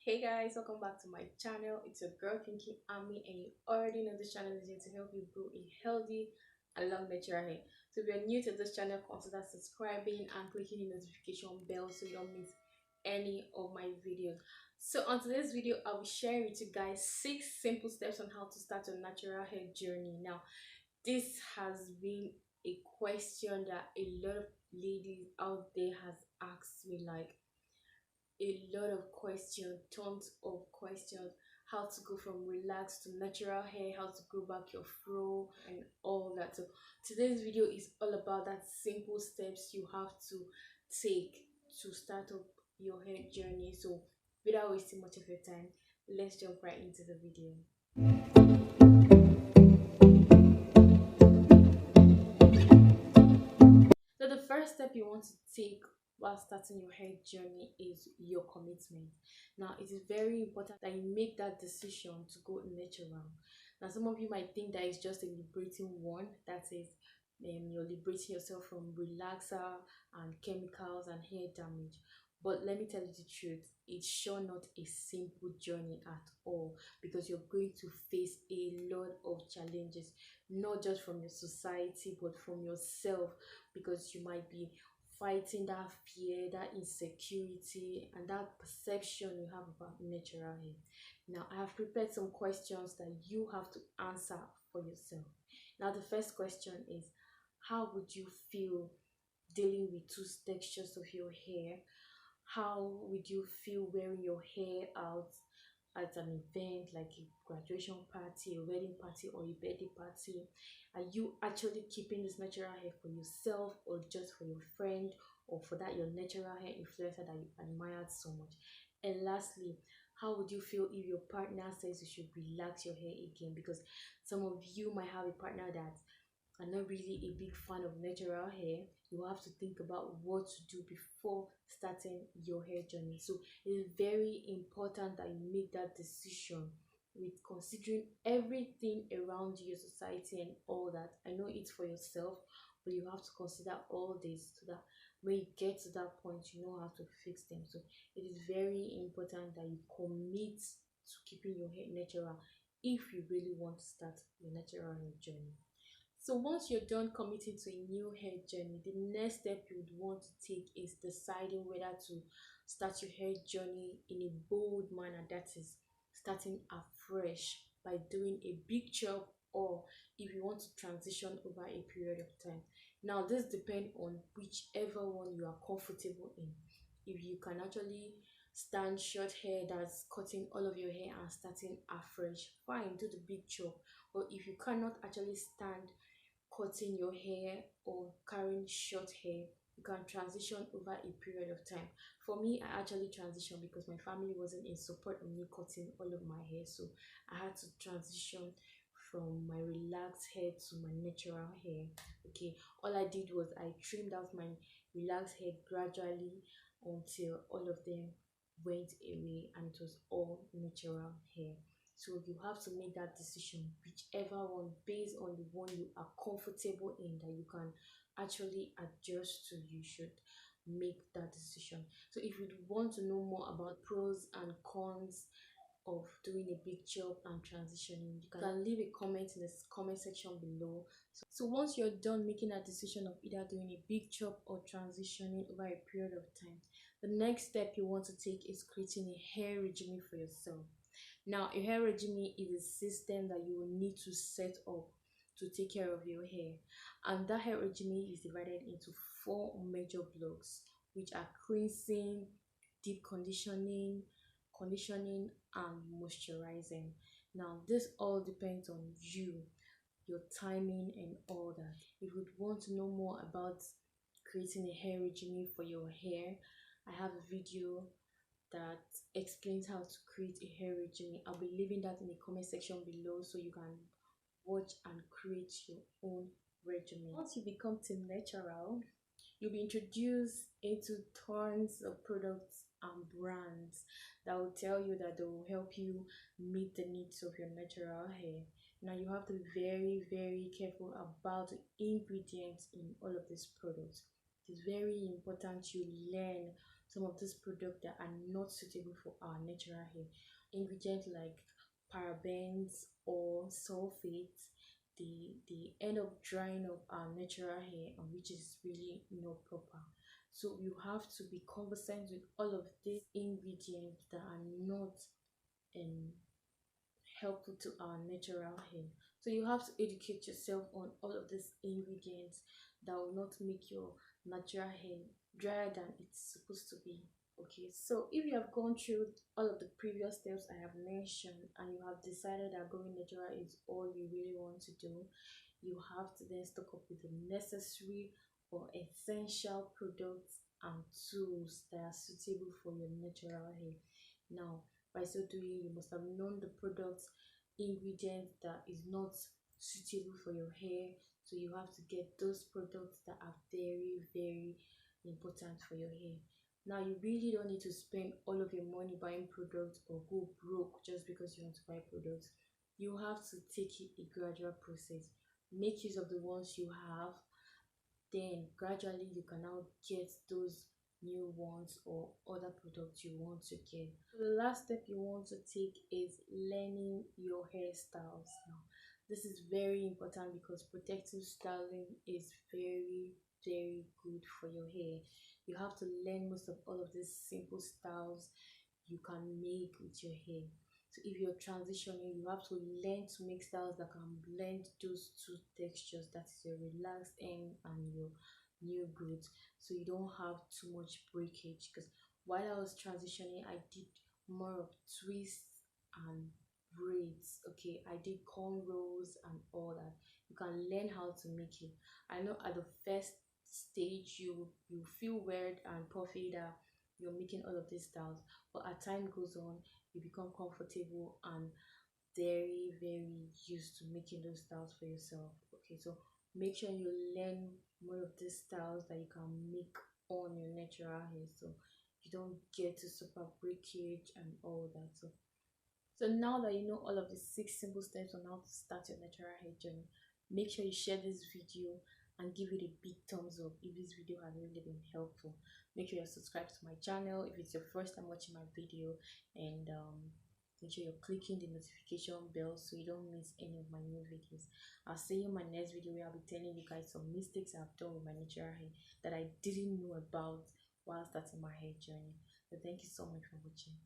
Hey guys, welcome back to my channel. It's your girl Kinky Ami, and you already know this channel is here to help you grow a healthy and long natural hair. So if you're new to this channel, consider subscribing and clicking the notification bell so you don't miss any of my videos. So on today's video, I will share with you guys 6 simple steps on how to start your natural hair journey. Now, this has been a question that a lot of ladies out there has asked me, like a lot of questions, tons of questions. How to go from relaxed to natural hair, how to grow back your fro, and all that. So today's video is all about that simple steps you have to take to start up your hair journey. So without wasting much of your time, let's jump right into the video. So the first step you want to take while starting your hair journey is your commitment. Now, it is very important that you make that decision to go natural. Now, some of you might think that it's just a liberating one. That is, you're liberating yourself from relaxer and chemicals and hair damage. But let me tell you the truth, it's sure not a simple journey at all, because you're going to face a lot of challenges, not just from your society but from yourself, because you might be fighting that fear, that insecurity, and that perception you have about natural hair. Now, I have prepared some questions that you have to answer for yourself. Now, the first question is, how would you feel dealing with two textures of your hair? How would you feel wearing your hair out at an event like a graduation party, a wedding party, or a birthday party? Are you actually keeping this natural hair for yourself, or just for your friend, or for that your natural hair influencer that you admired so much? And lastly, how would you feel if your partner says you should relax your hair again? Because some of you might have a partner that are not really a big fan of natural hair. You have to think about what to do before starting your hair journey. So it is very important that you make that decision with considering everything around you, your society, and all that. I know it's for yourself, but you have to consider all this so that when you get to that point, you know how to fix them. So it is very important that you commit to keeping your hair natural if you really want to start your natural hair journey. So once you're done committing to a new hair journey, the next step you would want to take is deciding whether to start your hair journey in a bold manner, that is starting afresh by doing a big chop, or if you want to transition over a period of time. Now, this depends on whichever one you are comfortable in. If you can actually stand short hair that's cutting all of your hair and starting afresh, fine, do the big chop. But if you cannot actually stand cutting your hair or carrying short hair, you can transition over a period of time. For me, I actually transitioned because my family wasn't in support of me cutting all of my hair, so I had to transition from my relaxed hair to my natural hair. Okay, all I did was I trimmed out my relaxed hair gradually until all of them went away and it was all natural hair. So you have to make that decision, whichever one, based on the one you are comfortable in, that you can actually adjust to. You should make that decision. So if you want to know more about pros and cons of doing a big job and transitioning, you can leave a comment in the comment section below. So once you're done making a decision of either doing a big job or transitioning over a period of time, the next step you want to take is creating a hair regimen for yourself. Now, a hair regimen is a system that you will need to set up to take care of your hair. And that hair regimen is divided into 4 major blocks, which are cleansing, deep conditioning, and moisturizing. Now, this all depends on you, your timing, and all that. If you want to know more about creating a hair regimen for your hair, I have a video that explains how to create a hair regimen. I'll be leaving that in the comment section below so you can watch and create your own regimen. Once you become team natural, you'll be introduced into tons of products and brands that will tell you that they will help you meet the needs of your natural hair. Now, you have to be very careful about the ingredients in all of these products. It is very important you learn some of these products that are not suitable for our natural hair. Ingredients like parabens or sulfates, they end up drying up our natural hair, and which is really not proper. So you have to be conversant with all of these ingredients that are not um helpful to our natural hair. So you have to educate yourself on all of these ingredients that will not make your natural hair drier than it's supposed to be. Okay, so if you have gone through all of the previous steps I have mentioned and you have decided that going natural is all you really want to do, you have to then stock up with the necessary or essential products and tools that are suitable for your natural hair. Now, by so doing, you must have known the products, ingredients that is not suitable for your hair. So you have to get those products that are very, very important for your hair. Now, you really don't need to spend all of your money buying products or go broke just because you want to buy products. You have to take it a gradual process. Make use of the ones you have, then gradually you can now get those new ones or other products you want to get. So the last step you want to take is learning your hairstyles. Now, this is very important because protective styling is very, very good for your hair. You have to learn most of all of these simple styles you can make with your hair. So if you're transitioning, you have to learn to make styles that can blend those two textures, that is your relaxed end and your new growth, so you don't have too much breakage. Because while I was transitioning, I did more of twists and braids. Okay, I did cornrows and all that. You can learn how to make it. I know at the first stage you feel weird and puffy that you're making all of these styles, but as time goes on, you become comfortable and very, very used to making those styles for yourself. Okay, so make sure you learn more of these styles that you can make on your natural hair, so you don't get to super breakage and all that. So now that you know all of the 6 simple steps on how to start your natural hair journey, make sure you share this video and give it a big thumbs up if this video has really been helpful. Make sure you're subscribed to my channel if it's your first time watching my video, and make sure you're clicking the notification bell so you don't miss any of my new videos. I'll see you in my next video where I'll be telling you guys some mistakes I've done with my natural hair that I didn't know about while starting my hair journey. So thank you so much for watching.